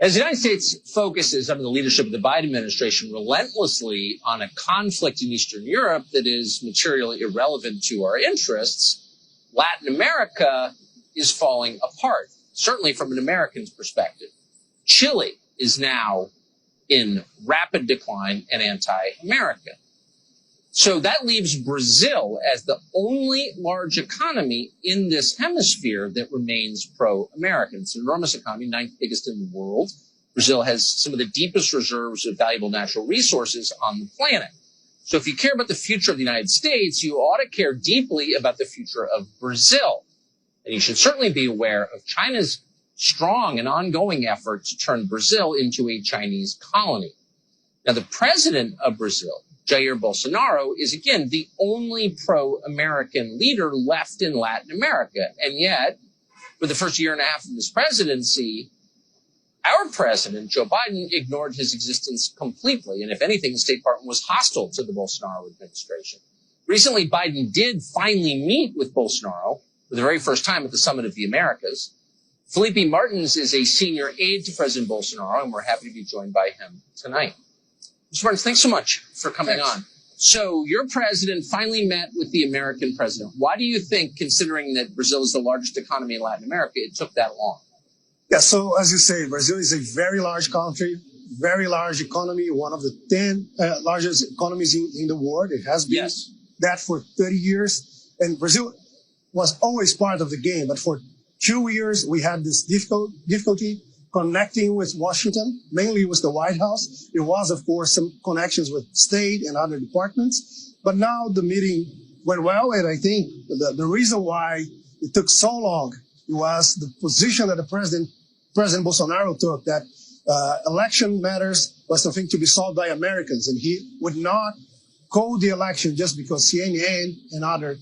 As the United States focuses under the leadership of the Biden administration relentlessly on a conflict in Eastern Europe that is materially irrelevant to our interests, Latin America is falling apart, certainly from an American's perspective. Chile is now in rapid decline and anti-American. So that leaves Brazil as the only large economy in this hemisphere that remains pro-American. It's an enormous economy, ninth biggest in the world. Brazil has some of the deepest reserves of valuable natural resources on the planet. So if you care about the future of the United States, you ought to care deeply about the future of Brazil. And you should certainly be aware of China's strong and ongoing effort to turn Brazil into a Chinese colony. Now, the president of Brazil, Jair Bolsonaro, is, again, the only pro-American leader left in Latin America. And yet, for the first year and a half of his presidency, our president, Joe Biden, ignored his existence completely. And if anything, the State Department was hostile to the Bolsonaro administration. Recently, Biden did finally meet with Bolsonaro for the very first time at the Summit of the Americas. Filipe Martins is a senior aide to President Bolsonaro, and we're happy to be joined by him tonight. Mr. Martins, thanks so much for coming on. So your president finally met with the American president. Why do you think, considering that Brazil is the largest economy in Latin America, it took that long? Yeah, so as you say, Brazil is a very large country, very large economy, one of the 10 largest economies in the world. It has been that for 30 years. And Brazil was always part of the game. But for 2 years, we had this difficulty connecting with Washington, mainly with the White House. There was, of course, some connections with state and other departments. But now the meeting went well. And I think the reason why it took so long was the position that President Bolsonaro took, that election matters was something to be solved by Americans. And he would not call the election just because CNN and other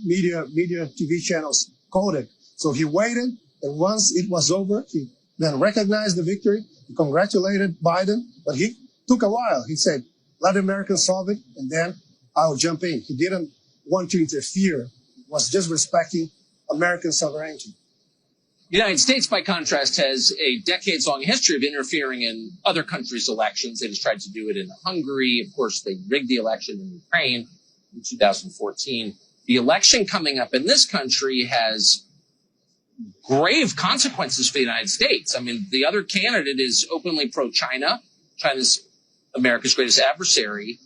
media TV channels called it. So he waited, and once it was over, he then recognized the victory. He congratulated Biden, but he took a while. He said, let Americans solve it, and then I'll jump in. He didn't want to interfere. He was just respecting American sovereignty. The United States, by contrast, has a decades-long history of interfering in other countries' elections. It has tried to do it in Hungary. Of course, they rigged the election in Ukraine in 2014. The election coming up in this country has grave consequences for the United States. I mean, the other candidate is openly pro-China. China's America's greatest adversary.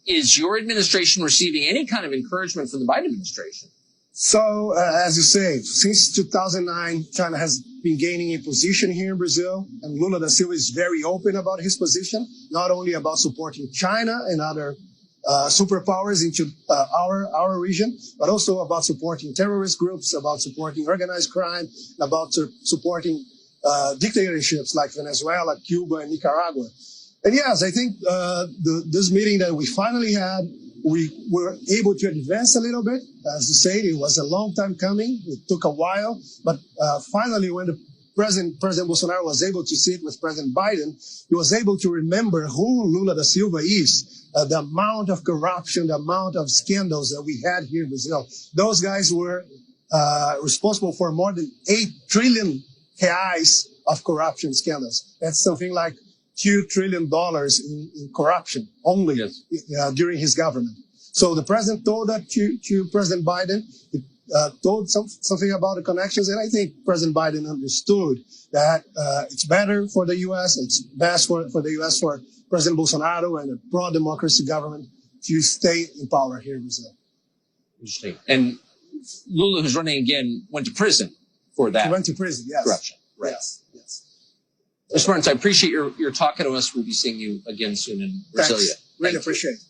Is your administration receiving any kind of encouragement from the Biden administration? So, as you say, since 2009, China has been gaining a position here in Brazil, and Lula da Silva is very open about his position, not only about supporting China and other superpowers into our region, but also about supporting terrorist groups, about supporting organized crime, about supporting dictatorships like Venezuela, Cuba, and Nicaragua. And yes, I think this meeting that we finally had, we were able to advance a little bit. As you say, it was a long time coming. It took a while, but finally, when the President Bolsonaro was able to sit with President Biden, he was able to remember who Lula da Silva is, the amount of corruption, the amount of scandals that we had here in Brazil. Those guys were responsible for more than 8 trillion reais of corruption scandals. That's something like $2 trillion in corruption only during his government. So the president told that to President Biden. He told something about the connections, and I think President Biden understood that it's better for the U.S., it's best for the U.S., for President Bolsonaro and a pro-democracy government to stay in power here in Brazil. Interesting. And Lula, who's running again, went to prison for that. He went to prison, yes. Corruption. Right. Yes. Mr. Martins, I appreciate your talking to us. We'll be seeing you again soon in Brasilia. Really appreciate it.